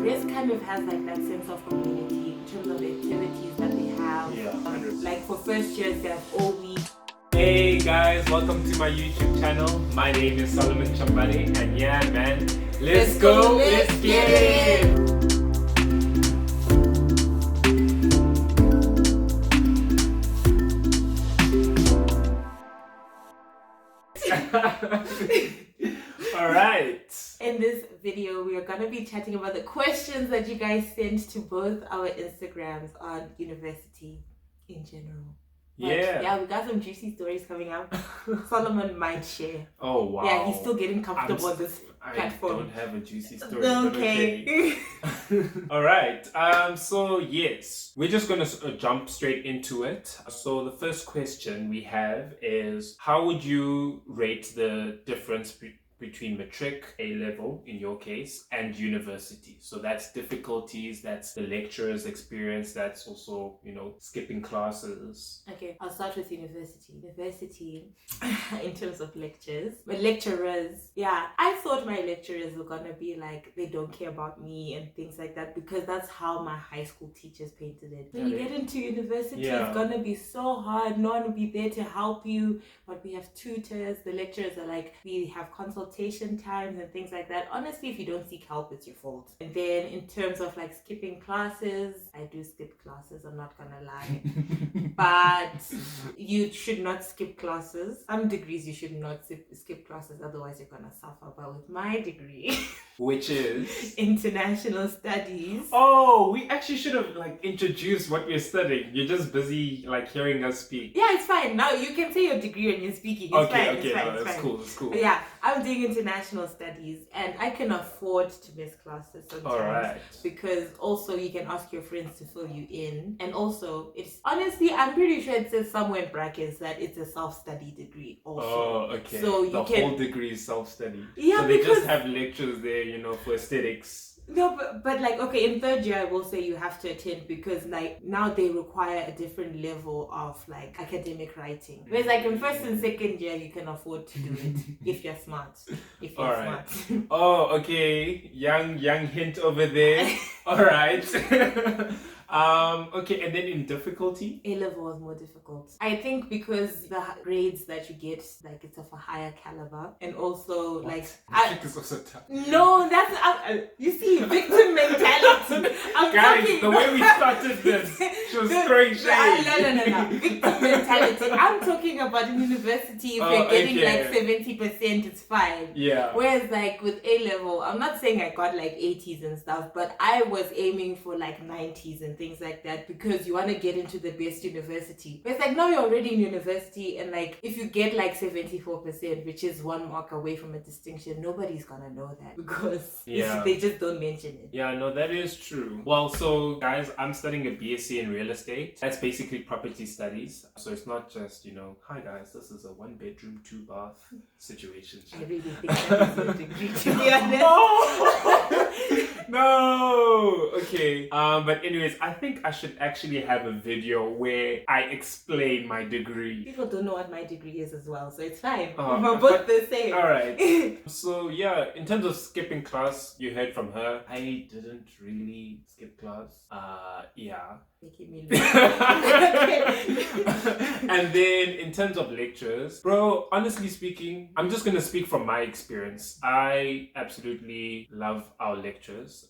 this kind of has like that sense of community in terms of the activities that they have. Yeah, 100%. Like for first years, they have all week. Hey guys, welcome to my YouTube channel. My name is Solomon Chambani, and yeah, man, let's go, let's get it. All right. In this video, we are going to be chatting about the questions that you guys sent to both our Instagrams on university in general. But yeah, we got some juicy stories coming up. Solomon might share. Oh wow. Yeah, he's still getting comfortable on this platform. I don't have a juicy story. Okay. All right. So yes, we're just gonna jump straight into it. So the first question we have is, how would you rate the difference between matric, A-level in your case, and university? So that's difficulties, that's the lecturer's experience, that's also, skipping classes. Okay, I'll start with university. University, in terms of lectures, but lecturers, yeah, I thought my lecturers were gonna be like, they don't care about me and things like that, because that's how my high school teachers painted it. When you get into university, it's gonna be so hard, no one will be there to help you, but we have tutors, the lecturers are like, we have consultation times and things like that. Honestly, if you don't seek help, it's your fault. And then in terms of like skipping classes, I do skip classes, I'm not gonna lie. But you should not skip classes. Some degrees you should not skip classes, otherwise you're gonna suffer. But with my degree, which is international studies. Oh, we actually should have introduced what we're studying. You're just busy hearing us speak. Yeah, it's fine. Now you can say your degree when you're speaking. It's fine. It's fine. That's cool. That's cool. But yeah, I'm doing international studies, and I can afford to miss classes sometimes. All right. Because also you can ask your friends to fill you in, and also it's honestly, I'm pretty sure it says somewhere in brackets that it's a self-study degree also. Oh, okay. So the whole degree is self-study. Yeah, so they just have lectures there, for aesthetics. No, but okay, in third year I will say you have to attend, because now they require a different level of academic writing. Whereas in first and second year you can afford to do it if you're smart. If you're smart. Oh, okay. Young hint over there. All right. Okay, and then in difficulty? A-level was more difficult. I think because the grades that you get, it's of a higher caliber, and also Matric is also tough. No, that's you see, victim mentality. Guys, the way we started this, she was throwing shade. No. Victim mentality. I'm talking about in university. If you're getting 70%, it's fine. Yeah. Whereas with A-level, I'm not saying I got 80s and stuff, but I was aiming for 90s and things like that, because you want to get into the best university. But it's now you're already in university, and if you get 74%, which is 1 mark away from a distinction, nobody's gonna know that, because they just don't mention it. Yeah, no, that is true. Well, so guys, I'm studying a BSc in real estate. That's basically property studies. So it's not just, hi guys, this is a 1-bedroom, 2-bath situation. I really think that is your degree, to be honest. No! Okay. But anyways, I think I should actually have a video where I explain my degree. People don't know what my degree is as well, so it's fine. We're both the same. Alright. So yeah, in terms of skipping class, you heard from her. I didn't really skip class. Yeah. Making me And then in terms of lectures, bro, honestly speaking, I'm just gonna speak from my experience. I absolutely love our lectures.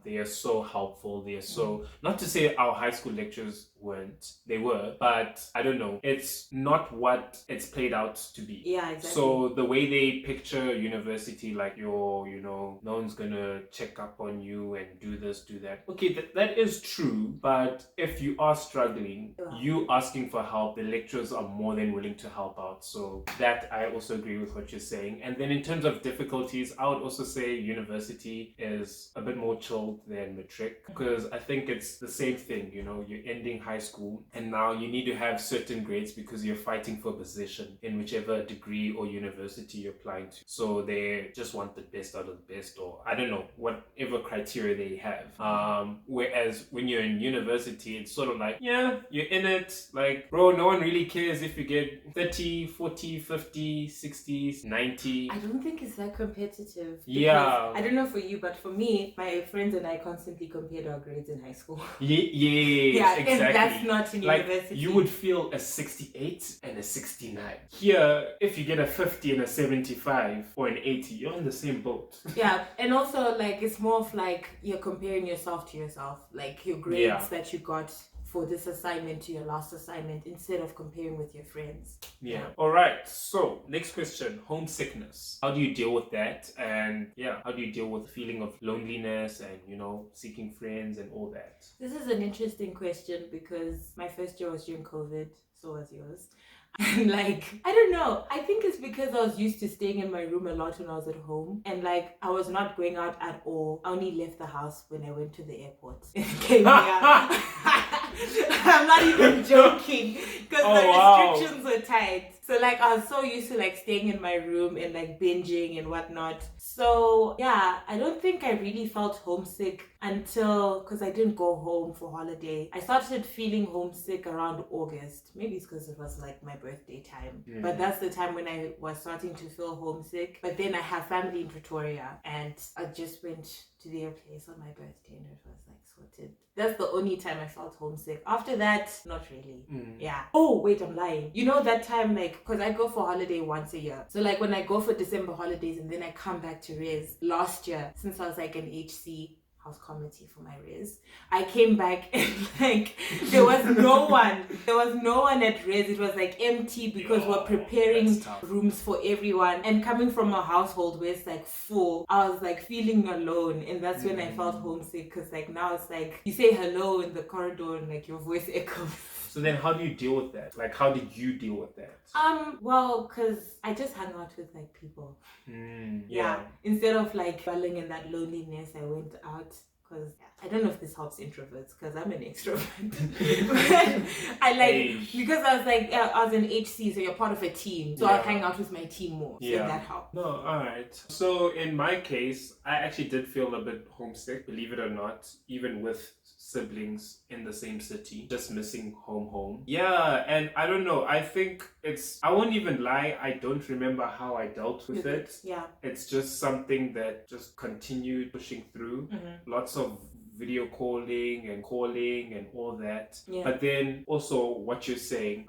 They are so helpful. They are so, not to say our high school lectures weren't, they were, but I don't know, it's not what it's played out to be. Yeah, exactly. So the way they picture university, you're, no one's gonna check up on you and do this, do that. Okay, that is true, but if you are struggling, you asking for help, the lecturers are more than willing to help out. So that I also agree with what you're saying. And then in terms of difficulties, I would also say university is a bit more chilled than matric. trick because I think it's the same thing, you know, you're ending high school and now you need to have certain grades because you're fighting for a position in whichever degree or university you're applying to. So they just want the best out of the best, or I don't know, whatever criteria they have. Whereas when you're in university, it's sort of like, yeah, you're in it. Like, bro, no one really cares if you get 30, 40, 50, 60, 90. I don't think it's that competitive. Yeah. I don't know for you, but for me, my friends and I constantly compared our grades in high school. Yeah, exactly. And that's not in like, university. you would feel a 68 and a 69. Here, if you get a 50 and a 75 or an 80, you're in the same boat. Yeah, and also like it's more of like you're comparing yourself to yourself, like your grades that you got for this assignment to your last assignment instead of comparing with your friends. Yeah. All right. So next question, homesickness. How do you deal with that? And how do you deal with the feeling of loneliness and, you know, seeking friends and all that? This is an interesting question because my first year was during COVID, so was yours. And like, I don't know. I think it's because I was used to staying in my room a lot when I was at home. And like, I was not going out at all. I only left the house when I went to the airport and came here. I'm not even joking because the restrictions were tight. So like I was so used to like staying in my room and like binging and whatnot. So yeah, I don't think I really felt homesick until, because I didn't go home for holiday. I started feeling homesick around August. Maybe it's because it was like my birthday time. But that's the time when I was starting to feel homesick. But then I have family in Pretoria and I just went to their place on my birthday and it was like sorted. That's the only time I felt homesick. After that, not really. Yeah. Oh, wait, I'm lying. You know that time, like, because I go for holiday once a year. So like when I go for December holidays and then I come back to Res last year, since I was like an HC, house committee for my res, I came back and like there was no one. There was no one at res. It was like empty because we're preparing rooms for everyone. And coming from a household where it's like full, I was like feeling alone. And that's when I felt homesick because like now it's like you say hello in the corridor and like your voice echoes. So then how do you deal with that? Like, how did you deal with that? Well, because I just hung out with like people. Yeah. Instead of like dwelling in that loneliness, I went out because I don't know if this helps introverts because I'm an extrovert. I like, because I was like, I was an HC, so you're part of a team. So I hang out with my team more. So that helped. No, alright. So in my case, I actually did feel a bit homesick, believe it or not, even with siblings in the same city, just missing home. Yeah, and I don't know, I think I won't even lie, I don't remember how I dealt with it. Yeah. It's just something that just continued pushing through. Lots of video calling and all that. But then also what you're saying,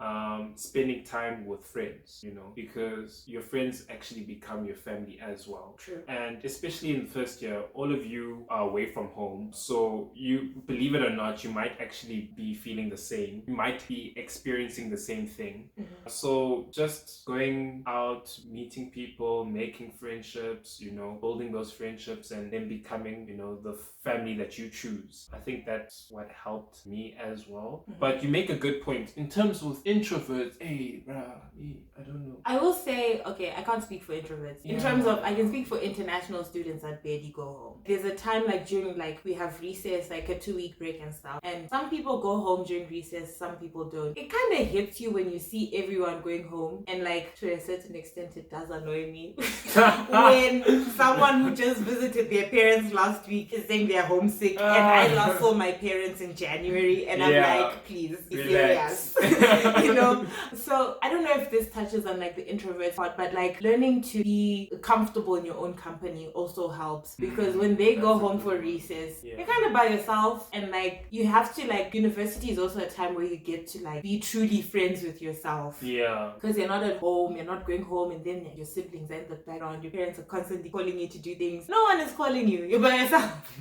spending time with friends, you know, because your friends actually become your family as well. True. And especially in the first year, all of you are away from home. So you, believe it or not, you might actually be feeling the same. You might be experiencing the same thing. So just going out, meeting people, making friendships, you know, building those friendships and then becoming, you know, the family that you choose. I think that's what helped me as well. But you make a good point. In terms of introverts, I don't know. I will say, okay, I can't speak for introverts. In terms of, I can speak for international students that barely go home. There's a time like during like, we have recess, like a 2-week break and stuff. And some people go home during recess, some people don't. It kind of hits you when you see everyone going home. And like, to a certain extent, it does annoy me. When someone who just visited their parents last week is saying they're homesick. And I last saw my parents in January. And I'm like, please, be serious. You know? So I don't know if this touches on like the introvert part, but like learning to be comfortable in your own company also helps, because when they go home for recess, you're kind of by yourself, and like you have to, like, university is also a time where you get to like be truly friends with yourself. Because you're not at home, you're not going home, and then your siblings are in the background, your parents are constantly calling you to do things. No one is calling you, you're by yourself.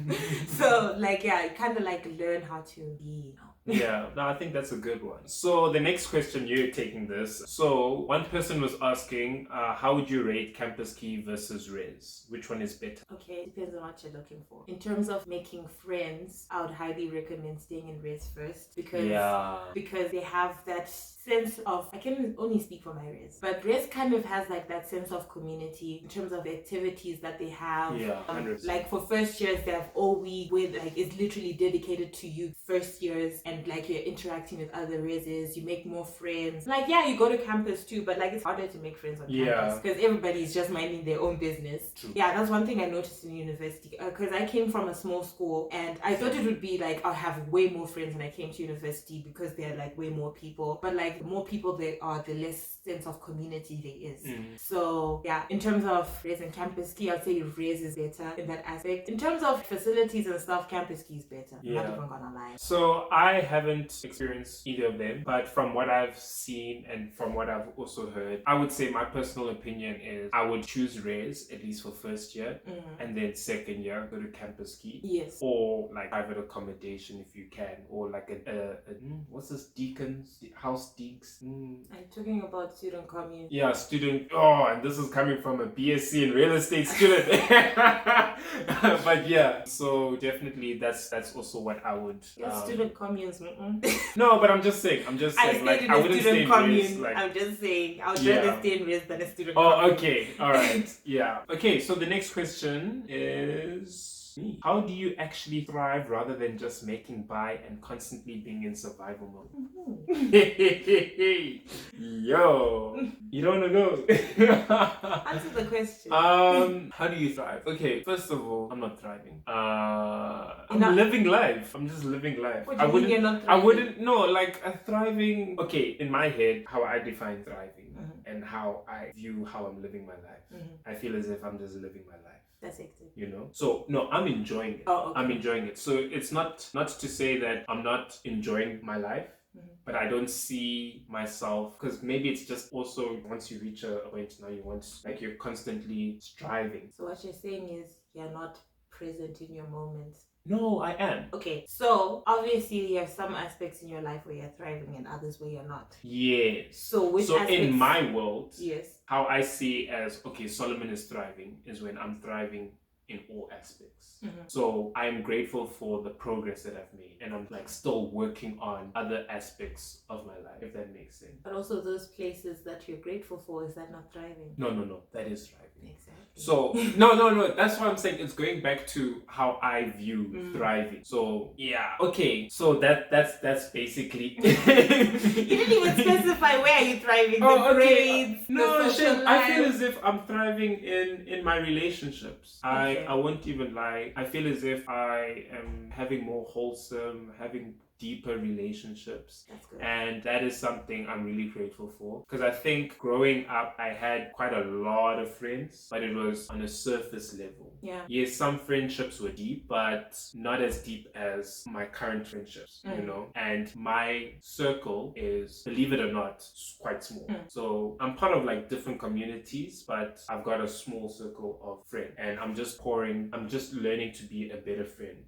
So like, yeah, you kind of like learn how to be, you know. No, I think that's a good one. So the next question, you're taking this. So one person was asking, how would you rate Campus Key versus Res? Which one is better? Okay, depends on what you're looking for. In terms of making friends, I would highly recommend staying in Res first, because they have that sense of, I can only speak for my Res, but Res kind of has like that sense of community in terms of the activities that they have. 100%. Like for first years, they have all week with like is literally dedicated to you first years, and like you're interacting with other reses, you make more friends. Like, yeah, you go to campus too, but like it's harder to make friends on campus because everybody's just minding their own business. True. Yeah, that's one thing I noticed in university, because I came from a small school and I thought it would be like I'll have way more friends when I came to university because there are like way more people, but like the more people there are, the less sense of community there is. So yeah, in terms of res and campus key, I'd say res is better in that aspect. In terms of facilities and stuff, campus key is better. I'm not even gonna lie. So I haven't experienced either of them, but from what I've seen and from what I've also heard, I would say my personal opinion is I would choose res at least for first year, and then second year go to campus key. Yes. Or like private accommodation if you can, or like a what's this, deacons, house deeks. I'm talking about student commune. Yeah, student. Oh, and this is coming from a BSc in real estate student. But yeah, so definitely that's also what I would. Student communes. No, but I'm just saying. Like I wouldn't stay in res. Like, I'm just saying. I would rather stay in res than a student. Oh, okay. All right. Yeah. Okay. So the next question is. How do you actually thrive rather than just making by and constantly being in survival mode? Yo, you don't wanna go. Answer the question. How do you thrive? Okay, first of all, I'm not thriving. I'm living life. I'm just living life. What do you mean you're not thriving? I wouldn't. No, like thriving. Okay, in my head, how I define thriving and how I view how I'm living my life. I feel as if I'm just living my life. That's hectic. You know? So no, I'm enjoying it. Oh, okay. I'm enjoying it. So it's not to say that I'm not enjoying my life, but I don't see myself, because maybe it's just also once you reach a point now you're constantly striving. So what you're saying is you're not present in your moments. No, I am. Okay, so obviously you have some aspects in your life where you're thriving and others where you're not. Yes. So which aspects? In my world, yes, how I see as, okay, Solomon is thriving is when I'm thriving in all aspects. So I'm grateful for the progress that I've made, and I'm like still working on other aspects of my life, if that makes sense. But also those places that you're grateful for, is that not thriving? No, that is thriving. Exactly. So no, that's what I'm saying. It's going back to how I view thriving. So yeah, okay. So that's basically. You didn't even specify where are you thriving. The grades. No, the social life. I feel as if I'm thriving in my relationships. Okay. I won't even lie. I feel as if I am having more wholesome, having deeper relationships. That's good. And that is something I'm really grateful for, because I think growing up I had quite a lot of friends, but it was on a surface level. Yeah. Yes, some friendships were deep, but not as deep as my current friendships, you know. And my circle is, believe it or not, quite small. So I'm part of like different communities, but I've got a small circle of friends, and I'm just learning to be a better friend,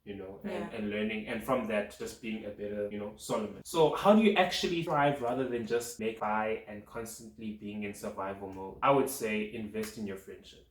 you know, and learning, and from that just being a better, you know, Solomon. So how do you actually thrive rather than just make by and constantly being in survival mode? I would say invest in your friendships.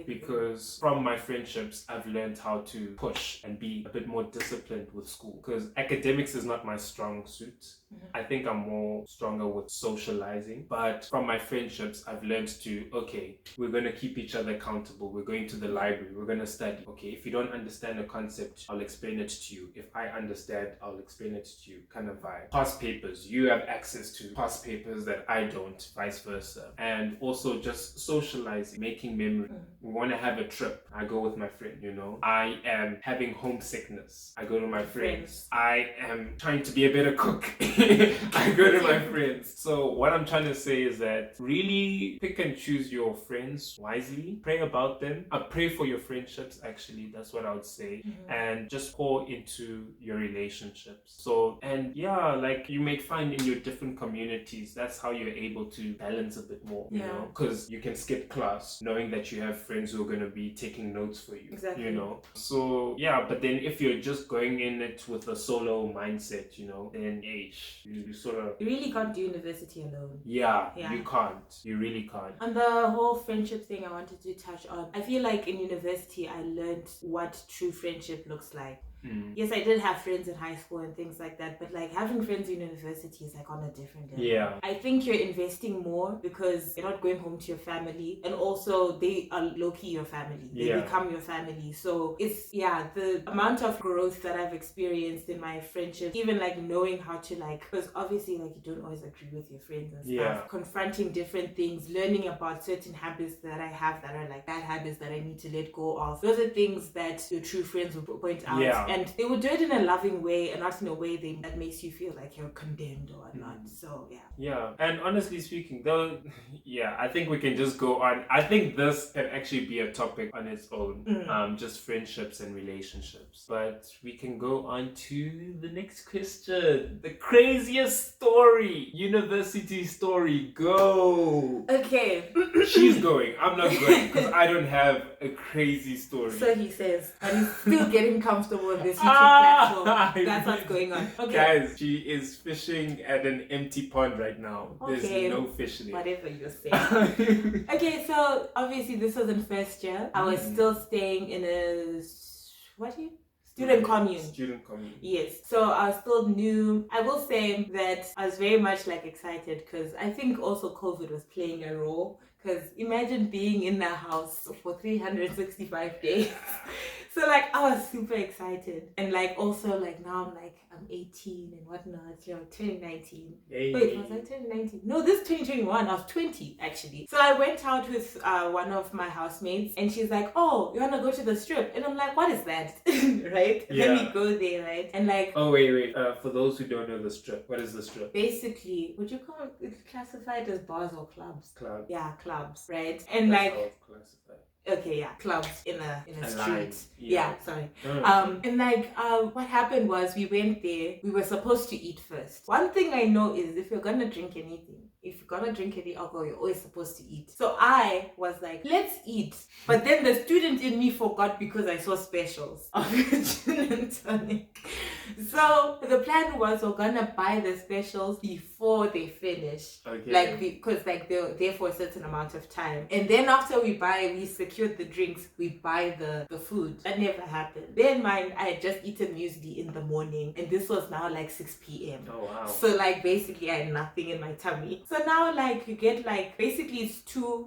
Because from my friendships, I've learned how to push and be a bit more disciplined with school, because academics is not my strong suit. I think I'm more stronger with socializing, but from my friendships, I've learned to, okay, we're going to keep each other accountable. We're going to the library. We're going to study. Okay, if you don't understand a concept, I'll explain it to you. If I understand, I'll explain it to you, kind of vibe. Past papers. You have access to past papers that I don't, vice versa. And also just socializing, making memories. We want to have a trip. I go with my friend, you know. I am having homesickness. I go to my friends. I am trying to be a better cook. I go to my friends. So what I'm trying to say is that really pick and choose your friends wisely. Pray about them. Pray for your friendships, actually. That's what I would say. And just pour into your relationships. So, and yeah, like you may find in your different communities, that's how you're able to balance a bit more, you know, because you can skip class knowing that you have friends who are going to be taking notes for you, you know. So yeah, but then if you're just going in it with a solo mindset, you know, then you sort of, you really can't do university alone. Yeah, you can't. You really can't. And the whole friendship thing I wanted to touch on, I feel like in university I learned what true friendship looks like. Yes, I did have friends in high school and things like that, but like having friends in university is like on a different level. Yeah. I think you're investing more because you're not going home to your family, and also they are low-key your family. They Yeah. become your family. So it's, yeah, the amount of growth that I've experienced in my friendship, even like knowing how to like, because obviously like you don't always agree with your friends and stuff, Yeah. confronting different things, learning about certain habits that I have that are like bad habits that I need to let go of. Those are things that your true friends will point out. Yeah. And they will do it in a loving way and not in a way that makes you feel like you're condemned or whatnot. So yeah. Yeah, and honestly speaking, though, yeah, I think we can just go on. I think this can actually be a topic on its own, just friendships and relationships. But we can go on to the next question. The craziest story, university story. Go. Okay. She's going. I'm not going because I don't have a crazy story. So he says, and he's still getting comfortable with this YouTube platform. That's what's going on. Okay. Guys, she is fishing at an empty pond right now. Okay. There's no fish in it. Whatever you're saying. Okay, so obviously this was in first year. I was still staying in a student commune. Student commune. Yes. So I was still new. I will say that I was very much like excited because I think also COVID was playing a role. Because imagine being in the house for 365 days. So like I was super excited. And like also like now I'm 18 and whatnot, 2019. Hey. Wait, was I 2019? No, this is 2021. I was 20 actually. So I went out with one of my housemates and she's like, oh, you want to go to the strip? And I'm like, what is that? Right? And then we go there, right? And like... Oh, wait. For those who don't know the strip, what is the strip? Basically, would you call it classified as bars or clubs? Club. Yeah, clubs, right? And That's like... how it's classified. Okay, yeah, clubs in a street. Line. Yeah, sorry. Oh. And like, what happened was we went there. We were supposed to eat first. One thing I know is if you're gonna drink anything, if you're gonna drink any alcohol, you're always supposed to eat. So I was like, let's eat. But then the student in me forgot because I saw specials of gin and tonic. So the plan was we're gonna buy the specials before they finish. Okay. Like because like they're there for a certain amount of time. And then after we secured the drinks, we buy the food. That never happened. Bear in mind, I had just eaten muesli in the morning and this was now like 6 p.m. Oh wow. So like basically I had nothing in my tummy. So now like you get like basically it's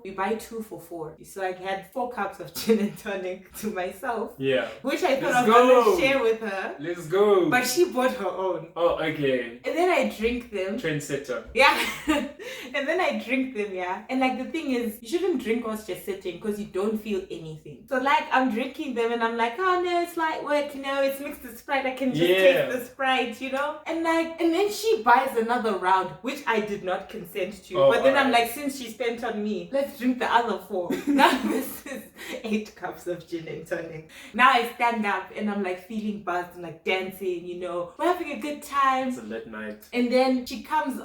we buy 2 for 4. So I had 4 cups of gin and tonic to myself. Yeah. Which I thought Let's I was go. gonna share with her. Let's go. But she bought her own. Oh, okay. And then I drink them. Trendsetter. Yeah. And then I drink them, yeah. And like the thing is, you shouldn't drink whilst you're sitting because you don't feel anything. So like I'm drinking them and I'm like, oh no, it's like work, it's mixed with Sprite. I can just taste the Sprite, And then she buys another round, which I did not consent to. Oh, but then I'm alright. like, since she spent on me, let's drink the other 4. Now this is 8 cups of gin and tonic. Now I stand up and I'm like feeling buzzed and like dancing, we're having a good time. It's a lit night. And then she comes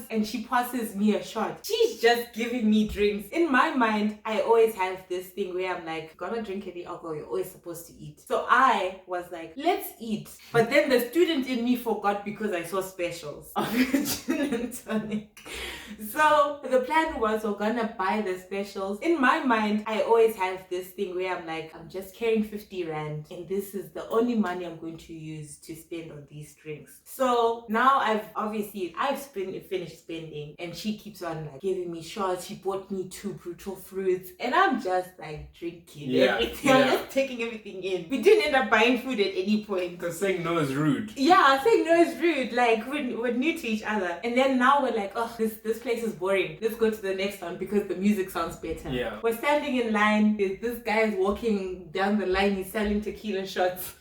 and she passes me a shot. She's just giving me drinks. In my mind, I always have this thing where I'm like, gonna drink any alcohol, you're always supposed to eat. So I was like, let's eat. But then the student in me forgot because I saw specials of gin and tonic. So the plan was we're gonna buy the specials. In my mind, I always have this thing where I'm like, I'm just carrying 50 rand and this is the only money I'm going to use to spend on these drinks. So now I've finished spending and she keeps on like giving me shots. She bought me 2 brutal fruits and I'm just like drinking everything. I'm just taking everything in. We didn't end up buying food at any point. Because saying no is rude. Yeah, saying no is rude. Like we're new to each other. And then now we're like, oh, this place is boring. Let's go to the next one because the music sounds better. Yeah. We're standing in line. This guy is walking down the line. He's selling tequila shots.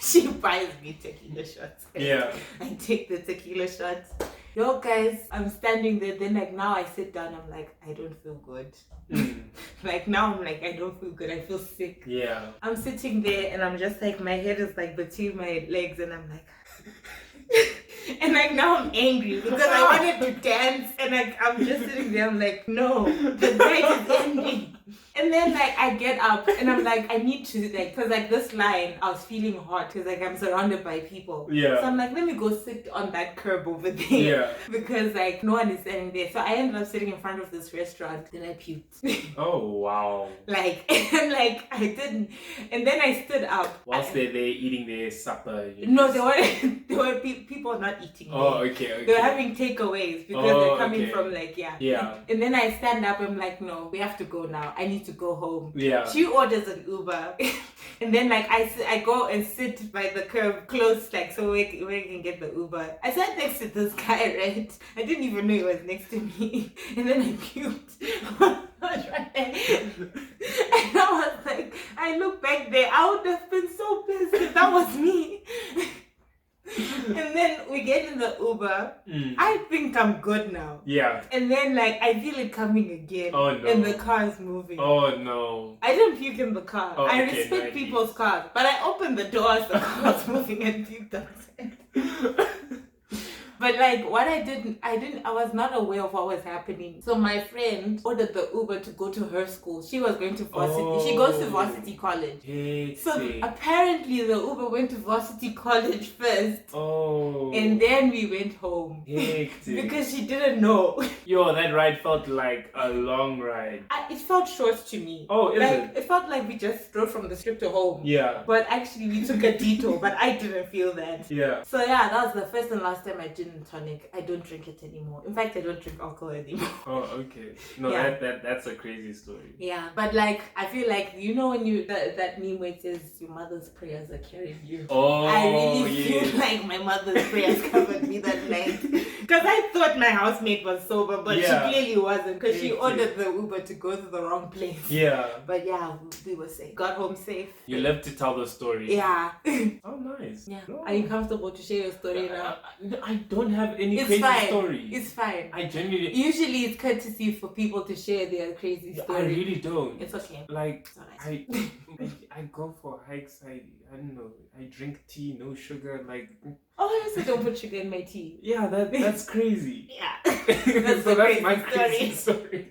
She buys me tequila shots. Yeah. I take the tequila shots. Yo guys, I'm standing there. Then like now I sit down. I'm like, I don't feel good. Like now I'm like, I don't feel good. I feel sick. Yeah. I'm sitting there and I'm just like, my head is like between my legs and I'm like... And like now I'm angry because I wanted to dance and like I'm just sitting there. I'm like, no, the night is ending. And then like I get up and I'm like, I need to like, cause like this line, I was feeling hot because like I'm surrounded by people. Yeah. So I'm like, let me go sit on that curb over there. Yeah. Because like no one is standing there. So I ended up sitting in front of this restaurant. Then I puked. Oh wow. Like and like I didn't. And then I stood up. Whilst they're there eating their supper. No, there were people not eating. Oh, there. okay. They were having takeaways because they're coming from like Yeah. And then I stand up. I'm like, no, we have to go now. I need to go home. Yeah. She orders an Uber, and then like I go and sit by the curb close, like so we can get the Uber. I sat next to this guy, right? I didn't even know he was next to me, and then I puked. I was right there. And I was like, I look back there, I would have been so pissed if that was me. And then we get in the Uber. I think I'm good now. Yeah. And then like I feel it coming again. Oh no. And the car is moving. Oh no. I didn't puke in the car. Oh, I okay, respect nice. people's cars, but I opened the door as the car was moving and puked outside. But like what I was not aware of what was happening. So my friend ordered the Uber to go to her school. She was going to varsity. She goes to varsity college. So apparently the Uber went to varsity college first. Oh. And then we went home. Because she didn't know. Yo, that ride felt like a long ride. It felt short to me. Oh, is like, it felt like we just drove from the strip to home. Yeah. But actually we took a detour, but I didn't feel that. Yeah. So yeah, that was the first and last time I did gin and tonic. I don't drink it anymore. In fact, I don't drink alcohol anymore. Oh, okay. No, Yeah. that's a crazy story. Yeah, but like I feel like when you that meme where it says your mother's prayers are carrying you. Oh, I really yeah. feel like my mother's prayers covered me that night. Because I thought my housemate was sober, but Yeah. she clearly wasn't. Because she Thank ordered the Uber to go to the wrong place. Yeah. But yeah, we were safe. Got home safe. You live to tell the story. Yeah. Oh, nice. Yeah. No. Are you comfortable to share your story now? I don't have any It's crazy fine. stories. It's fine. I genuinely. Usually it's courtesy for people to share their crazy story. I really don't. It's okay. Like It's alright. I go for hikes. I don't know. I drink tea, no sugar. Like Oh, I also don't put sugar in my tea. yeah, that's crazy. Yeah. So that's my crazy crazy story.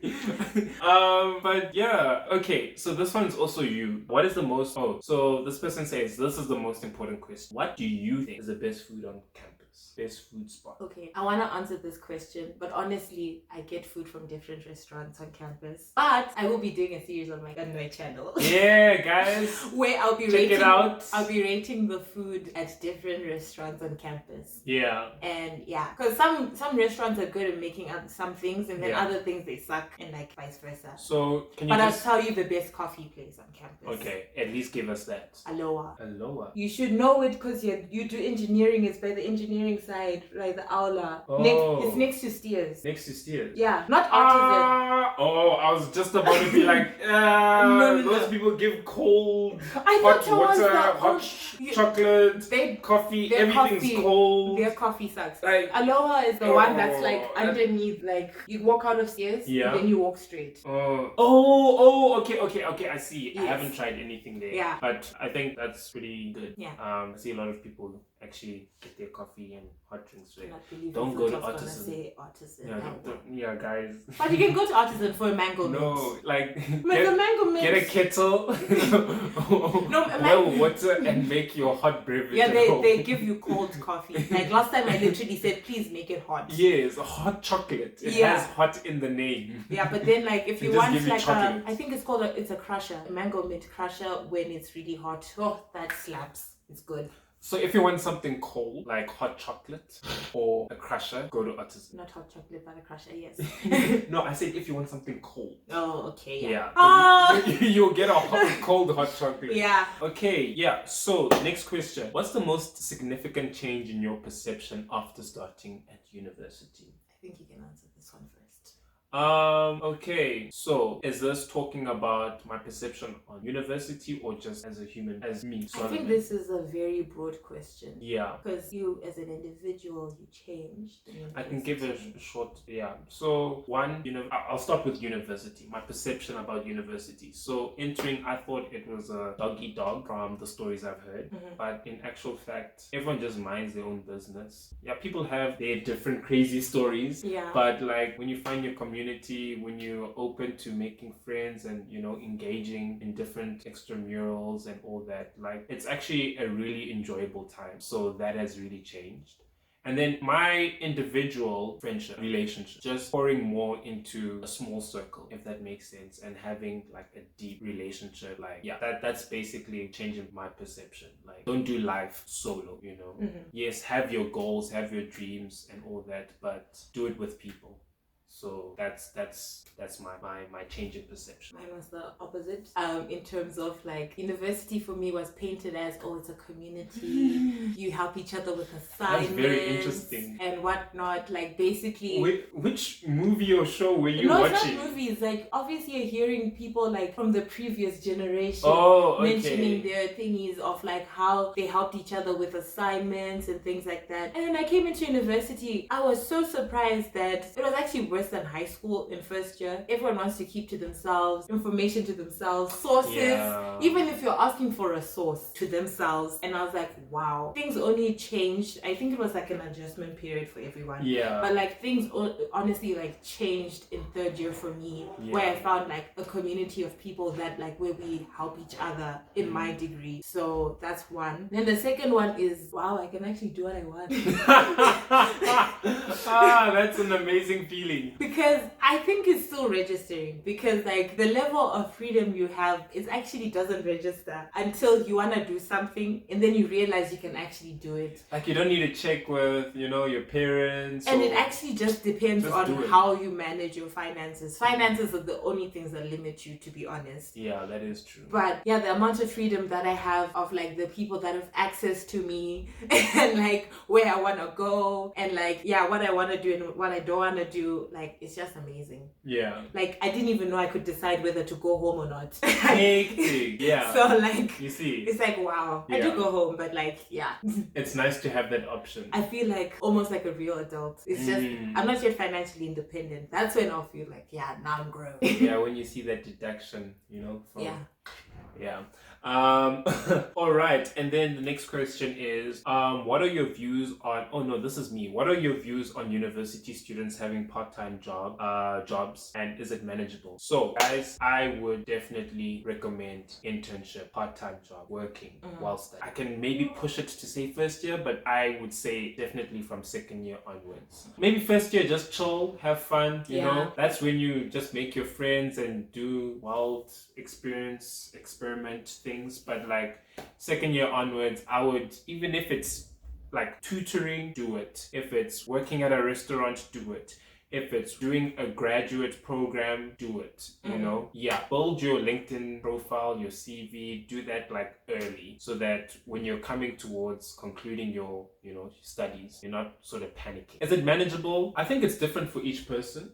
But yeah, okay. So this one is also you. What is the most? Oh, so this person says this is the most important question. What do you think is the best food on campus? Best food spot? Okay, I want to answer this question, but honestly, I get food from different restaurants on campus. But I will be doing a series on my channel. Yeah, guys. Where I'll be Check rating it out. I'll be rating the food at different restaurants on campus. Yeah. And yeah, because some restaurants are good at making some things, and then Yeah. other things they suck, and like vice versa. So can you But just I'll tell you the best coffee place on campus. okay? At least give us that. Aloha. Aloha. You should know it because you do engineering. It's by the engineering side, right? The aula. Oh. It's next to Steers. Next to Steers. Yeah, not artisan. Oh, I was just about to be like, No. those people give cold, I hot thought it was water, the hot you- chocolate, They coffee, their everything's coffee- cold. Their coffee sucks. Like, Aloha is the one that's like Oh, underneath, like you walk out of Steers, Yeah. then you walk straight. Okay, I see. I Yes. haven't tried anything there. Yeah. But I think that's pretty good. Yeah. I see a lot of people actually get their coffee and hot drinks I there. cannot believe Don't it. go I to was gonna Artisan. say artisan. Yeah, yeah, guys. But you can go to artisan for a mango mix. No, like But the mango mix. get a kettle, No, boil water, and make your hot beverage. Yeah, at they home. give you cold coffee. Like last time I literally said, please make it hot. Yes, hot chocolate. It Yeah. has hot in the name. Yeah, but then like if They you just want give you like chocolate. I think it's called it's a crusher, a mango mint crusher when it's really hot. Oh, that slaps. It's good. So if you want something cold, like hot chocolate or a crusher, go to Artisan. Not hot chocolate, but a crusher. Yes. No, I said if you want something cold. Oh, okay. Yeah. Yeah. Ah! You'll get a cold hot chocolate. Yeah. Okay, yeah. So, next question. What's the most significant change in your perception after starting at university? I think you can answer this one first. Okay. So, is this talking about my perception on university or just as a human, as me? I think Solomon? this is a very broad question. Yeah. Because you, as an individual, you changed. I can give a short, yeah. So one, I'll start with university. My perception about university. So entering, I thought it was a doggy dog from the stories I've heard, Mhm. but in actual fact, everyone just minds their own business. Yeah, people have their different crazy stories, Yeah. but like when you find your community community, when you're open to making friends and, you know, engaging in different extramurals and all that, like it's actually a really enjoyable time. So that has really changed. And then my individual friendship relationship, just pouring more into a small circle, if that makes sense, and having like a deep relationship. Like, yeah, that's basically changing my perception. Like, don't do life solo, you know. Yes, have your goals, have your dreams and all that, but do it with people. So that's my change in perception. Mine was the opposite. In terms of like university for me was painted as, oh, it's a community. You help each other with assignments. That's very interesting. And whatnot. Like basically. Which movie or show were you watching? No, it's not movies. Like obviously you're hearing people like from the previous generation okay. mentioning their thingies of like how they helped each other with assignments and things like that. And then I came into university. I was so surprised that it was actually worse than high school in first year. Everyone wants to keep to themselves, information to themselves, sources, even if you're asking for a source, to themselves. And I was like, wow, things only changed. I think it was like an adjustment period for everyone. But like things honestly like changed in third year for me, where I found like a community of people that like where we help each other in my degree. So that's one. Then the second one is, wow, I can actually do what I want. That's an amazing feeling. Because I think it's still registering, because like the level of freedom you have is actually doesn't register until you want to do something and then you realize you can actually do it. Like you don't need to check with, you know, your parents. And it actually just depends on how you manage your finances. Finances are the only things that limit you, to be honest. Yeah, that is true. But yeah, the amount of freedom that I have of like the people that have access to me and like where I want to go and like, yeah, what I want to do and what I don't want to do, like it's just amazing. Yeah. Like I didn't even know I could decide whether to go home or not. Hectic. Yeah. So like, you see, it's like, wow, I do go home, but like, yeah. It's nice to have that option. I feel like almost like a real adult. It's just, I'm not yet financially independent. That's when I'll feel like, yeah, now I'm grown. Yeah, when you see that deduction, you know. From, yeah. All right, and then the next question is, what are your views on? Oh no, this is me. What are your views on university students having part-time jobs, and is it manageable? So, guys, I would definitely recommend internship, part-time job, working while studying. I can maybe push it to say first year, but I would say definitely from second year onwards. Maybe first year, just chill, have fun. You know, that's when you just make your friends and do wild experiment things. But like second year onwards, I would, even if it's like tutoring, do it. If it's working at a restaurant, do it. If it's doing a graduate program, do it. You know, build your LinkedIn profile, your CV, do that like early, so that when you're coming towards concluding your, you know, studies, you're not sort of panicking. Is it manageable? I think it's different for each person.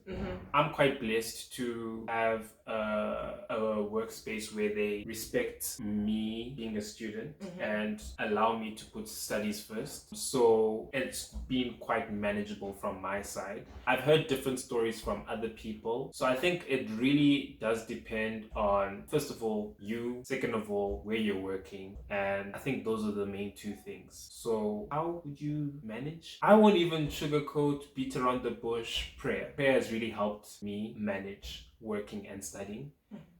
I'm quite blessed to have a workspace where they respect me being a student and allow me to put studies first. So it's been quite manageable from my side. I've heard different stories from other people. So I think it really does depend on, first of all, you, second of all, where you're working. And I think those are the main two things. So how would you manage? I won't even sugarcoat, beat around the bush, prayer. Prayer has really helped me manage working and studying.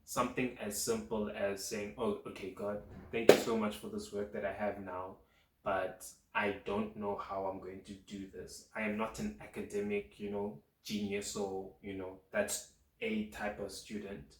Something as simple as saying, oh, okay, God, thank you so much for this work that I have now, but I don't know how I'm going to do this. I am not an academic, you know, genius, or, you know, that's a type of student.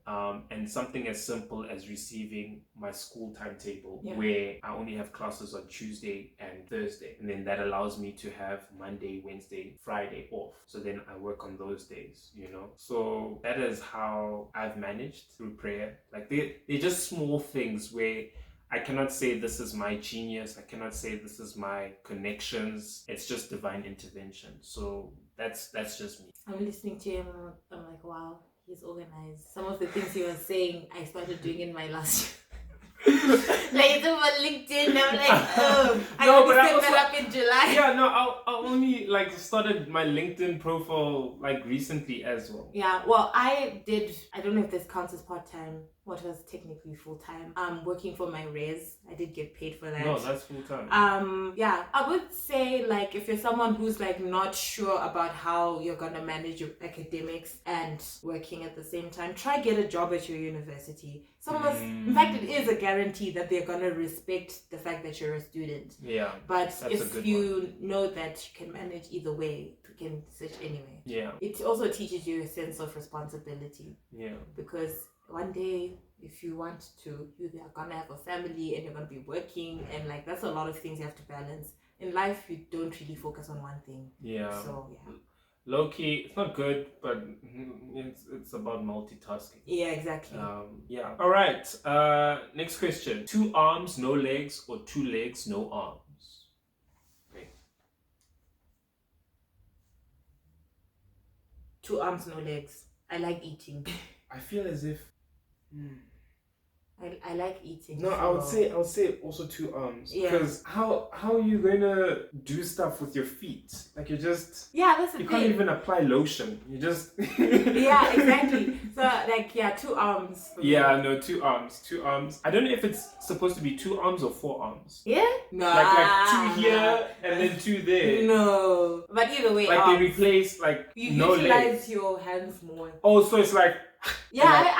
And something as simple as receiving my school timetable, where I only have classes on Tuesday and Thursday, and then that allows me to have Monday, Wednesday, Friday off. So then I work on those days, you know. So that is how I've managed through prayer. Like they're just small things where I cannot say this is my genius. I cannot say this is my connections. It's just divine intervention. So that's just me. I'm listening to him. I'm like, wow, he's organized. Some of the things he was saying, I started doing in my last year. Like it's over LinkedIn. I'm like, oh, I set that up in July. Yeah, no, I only like started my LinkedIn profile like recently as well. Yeah, well, I don't know if this counts as part-time. what was technically full-time, working for my res. I did get paid for that. No, that's full-time. Yeah, I would say, like, if you're someone who's like not sure about how you're gonna manage your academics and working at the same time, try get a job at your university. In fact, it is a guarantee that they're gonna respect the fact that you're a student. Yeah. But that's a if good you know that you can manage either way, you can switch anyway. Yeah. It also teaches you a sense of responsibility, Yeah. because one day, if you want to, you're gonna have a family and you're gonna be working, and like that's a lot of things you have to balance. In life, you don't really focus on one thing. Yeah. So yeah. Low key, it's not good, but it's about multitasking. Yeah, exactly. Yeah. All right. Next question: 2 arms, no legs, or 2 legs, no arms? Okay. 2 arms, no legs. I like eating. I feel as if. I like eating. No, so... I would say also 2 arms. Yeah. Because how are you gonna do stuff with your feet? Like you just. Yeah, that's the You thing. can't even apply lotion. You just. Yeah, exactly. So like, yeah, 2 arms. Yeah, no, 2 arms. 2 arms. I don't know if it's supposed to be 2 arms or 4 arms. Yeah. No. Like 2 here and then 2 there. No. But either way, Like arms. they replace like You no utilize legs. your hands more. Oh, so it's like. Yeah, like-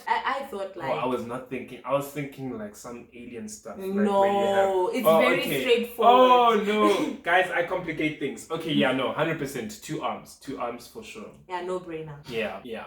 I thought like. Oh, I was not thinking. I was thinking like some alien stuff. Like No, where you have... it's Oh, very okay. straightforward. Oh no, guys, I complicate things. Okay, yeah, no, 100%. 2 arms, 2 arms for sure. Yeah, no brainer. Yeah, yeah.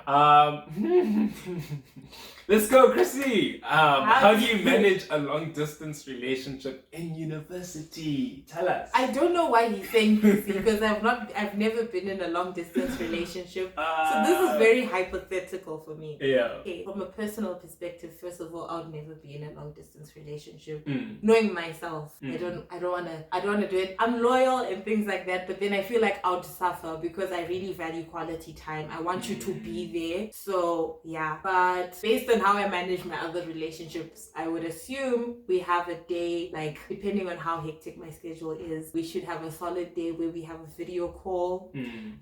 Let's go, Chrissy. How do you manage a long distance relationship in university? Tell us. I don't know why he's saying this because I've never been in a long distance relationship. So this is very hypothetical for me. Yeah. Okay, from a personal perspective, first of all, I would never be in a long distance relationship. Mm. Knowing myself, I don't wanna do it. I'm loyal and things like that, but then I feel like I would suffer because I really value quality time. I want you to be there. So yeah. But based on how I manage my other relationships, I would assume we have a day, like depending on how hectic my schedule is, we should have a solid day where we have a video call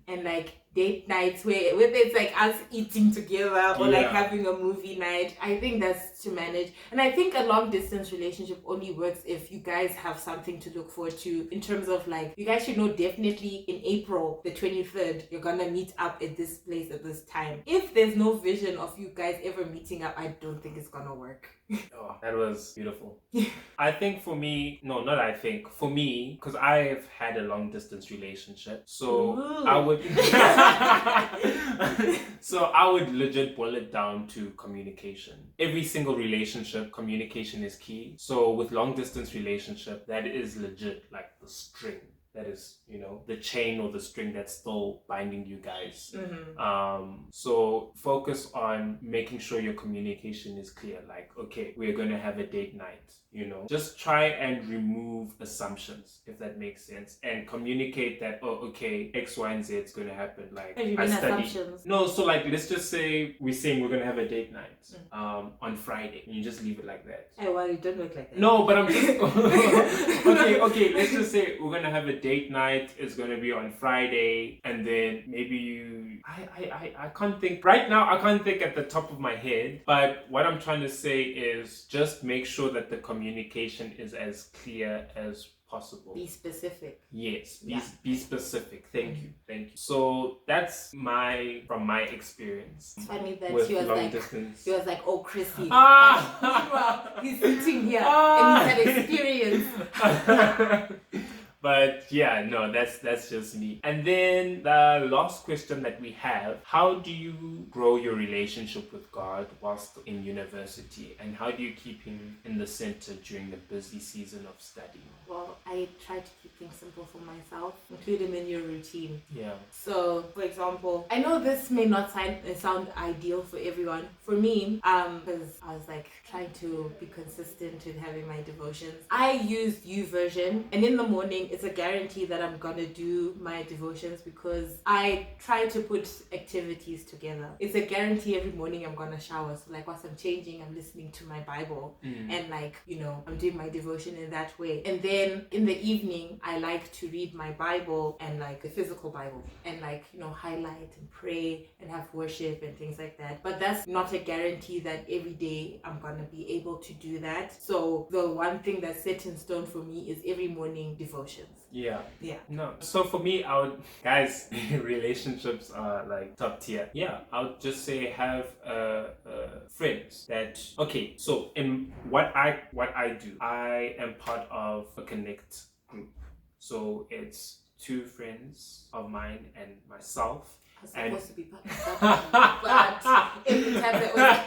and like date nights where whether it's like us eating together or like having a movie night. I think that's to manage. And I think a long distance relationship only works if you guys have something to look forward to in terms of like, you guys should know definitely in April the 23rd you're gonna meet up at this place at this time. If there's no vision of you guys ever meeting up, I don't think it's gonna work. Oh, that was beautiful. I think for me, no, not I think, for me, because I've had a long distance relationship, so Ooh. I would so I would legit boil it down to communication. Every single relationship, communication is key. So with long distance relationship, that is legit like the string. That is, you know, the chain or the string that's still binding you guys. So focus on making sure your communication is clear. Like, okay, we're going to have a date night, you know. Just try and remove assumptions, if that makes sense. And communicate that, oh, okay, X, Y, and Z is going to happen. Like, What do you mean assumptions? No, so like, let's just say we're saying we're going to have a date night on Friday. And you just leave it like that. Hey, well, you don't look like that. No, but I'm just... okay, let's just say we're going to have a date night. It's going to be on Friday, and then maybe you... I can't think... Right now, I can't think at the top of my head, but what I'm trying to say is just make sure that the communication is as clear as possible. Be specific. Yes, be specific. Thank you. So that's from my experience. It's funny that with she was long like, distance. he was like, oh, Chrissy. Ah! Meanwhile, he's sitting here and he's had experience. But yeah, no, that's just me. And then the last question that we have, how do you grow your relationship with God whilst in university? And how do you keep him in the center during the busy season of studying? Well, I try to keep things simple for myself. Include him in your routine. Yeah. So, for example, I know this may not sound ideal for everyone. For me, because I was like trying to be consistent in having my devotions, I used YouVersion, and in the morning it's a guarantee that I'm gonna do my devotions because I try to put activities together. It's a guarantee every morning I'm gonna shower. So like whilst I'm changing, I'm listening to my Bible and like, you know, I'm doing my devotion in that way. And then then in the evening, I like to read my Bible and like the physical Bible and like, highlight and pray and have worship and things like that. But that's not a guarantee that every day I'm going to be able to do that. So the one thing that's set in stone for me is every morning devotions. Yeah. Yeah. No. So for me, guys, relationships are like top tier. Yeah. I would just say have friends that, okay, so in what I do, I am part of a Connect group. So it's 2 friends of mine and myself. I was supposed to be part of that, but every time that was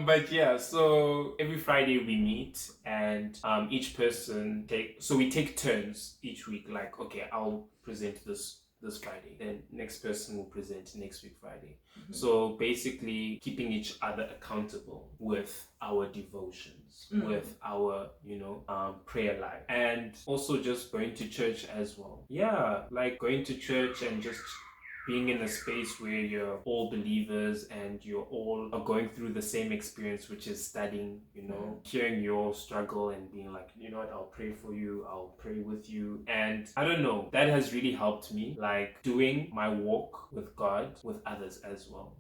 but yeah, so every Friday we meet and each person we take turns each week. Like, okay, I'll present this Friday, then next person will present next week Friday. Mm-hmm. So basically keeping each other accountable with our devotions, with our prayer life, and also just going to church as well. Yeah, like going to church and just being in a space where you're all believers and you're all are going through the same experience, which is studying, hearing your struggle and being like, you know what, I'll pray for you, I'll pray with you. And I don't know, that has really helped me, like doing my walk with God with others as well.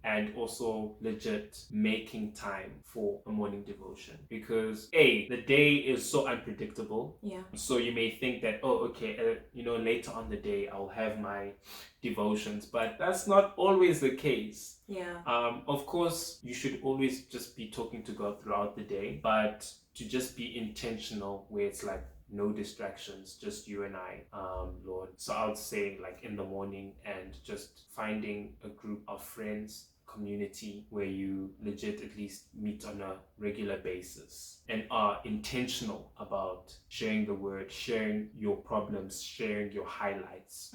And also legit making time for a morning devotion, because the day is so unpredictable. Yeah. So you may think that, later on the day I'll have my devotions, but that's not always the case. Yeah. Of course, you should always just be talking to God throughout the day, but to just be intentional where it's like no distractions, just you and I, Lord. So I would say like in the morning, and just finding a group of friends, community where you legit at least meet on a regular basis and are intentional about sharing the word, sharing your problems, sharing your highlights,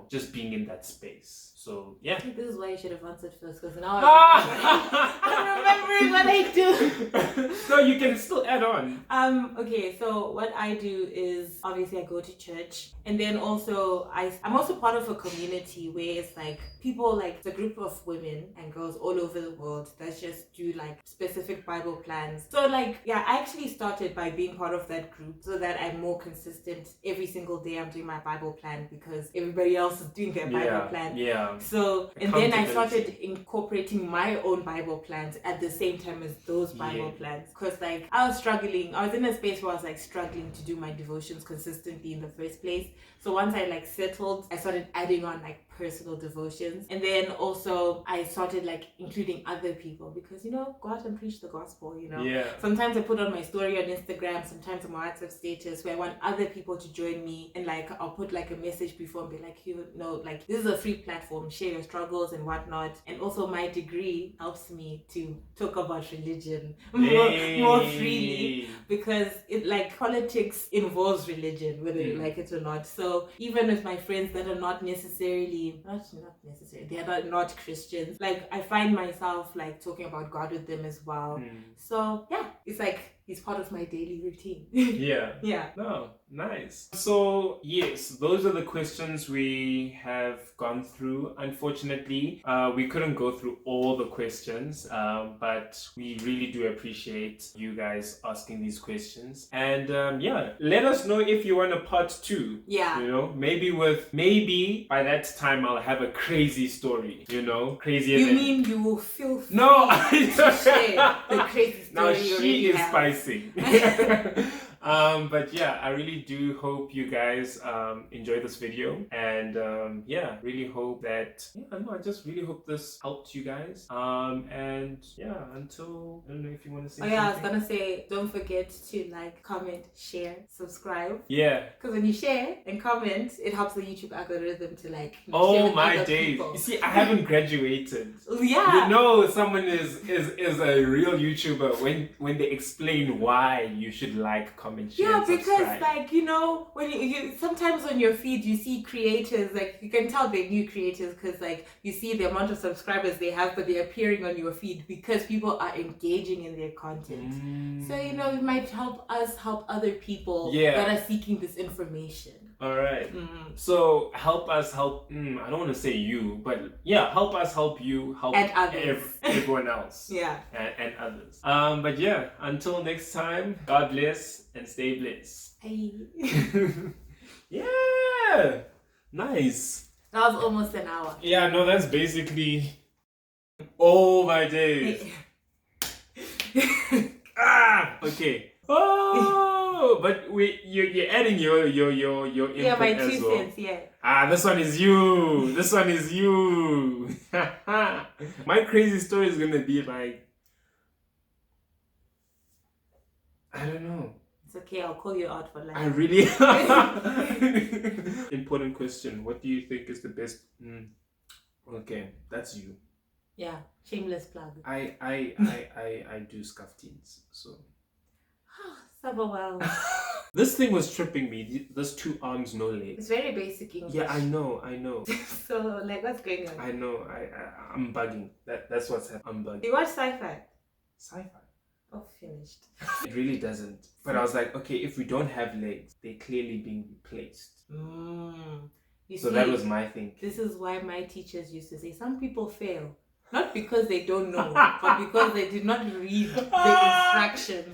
just being in that space. So yeah. I think this is why you should have answered first, because now I'm remembering what I do. So you can still add on. Okay, so what I do is obviously I go to church, and then also I'm also part of a community where it's like people, like it's a group of women and girls all over the world that just do like specific Bible plans. So like, yeah, I actually started by being part of that group so that I'm more consistent. Every single day I'm doing my Bible plan because everybody else is doing their Bible plan. Yeah. So, and then I started incorporating my own Bible plans at the same time as those Bible plans. Because like I was in a space where I was like struggling to do my devotions consistently in the first place. So once I like settled, I started adding on like personal devotions. And then also I started like including other people because, go out and preach the gospel, Yeah. Sometimes I put on my story on Instagram, sometimes on my WhatsApp status where I want other people to join me, and like I'll put like a message before and be like, like this is a free platform, share your struggles and whatnot. And also my degree helps me to talk about religion more freely, because it like politics involves religion, whether you like it or not. So even with my friends that are not necessarily, they are not Christians, like I find myself like talking about God with them as well. So yeah, it's like it's part of my daily routine. Yeah. Yeah. No, nice. So yes, those are the questions we have gone through. Unfortunately, we couldn't go through all the questions, but we really do appreciate you guys asking these questions. And let us know if you want a part 2. Yeah. Maybe by that time I'll have a crazy story. Crazier. You mean you will feel free No, to share the crazy story? Now she is have. spicy. But yeah, I really do hope you guys enjoy this video, and really hope that I just really hope this helped you guys. And yeah, until I don't know if you want to say something. I was gonna say, don't forget to like, comment, share, subscribe. Yeah. Because when you share and comment, it helps the YouTube algorithm to like. Oh my days! People. You see, I haven't graduated. Yeah. Someone is a real YouTuber when they explain why you should like, comment, share, and subscribe. Because like when you sometimes on your feed you see creators, like you can tell they're new creators because like you see the amount of subscribers they have, but they're appearing on your feed because people are engaging in their content. So it might help us help other people that are seeking this information. All right. Mm. So help us help. I don't want to say you, but yeah, help us help you help And others. everyone else. Yeah. And others. But yeah, until next time, God bless and stay blessed. Hey. Yeah, nice. That was almost an hour. Yeah, no, that's basically. Oh my days. Okay. Oh, but you're adding your input Yeah, my as 2 well. cents, yeah. This one is you. This one is you. My crazy story is gonna be like, I don't know. It's okay, I'll call you out for I lunch. really important question. What do you think is the best? Okay, that's you. Yeah, shameless plug. I do scuffteens, so. Well. This thing was tripping me. This 2 arms, no legs. It's very basic English. Yeah, I know. So, like, what's going on? I know. I'm bugging. That's what's happening. I'm bugging. You watch sci-fi? Sci-fi. Oh, finished. It really doesn't. But I was like, okay, if we don't have legs, they're clearly being replaced. You So see, that was my thing. this is why my teachers used to say some people fail. Not because they don't know, but because they did not read the instructions.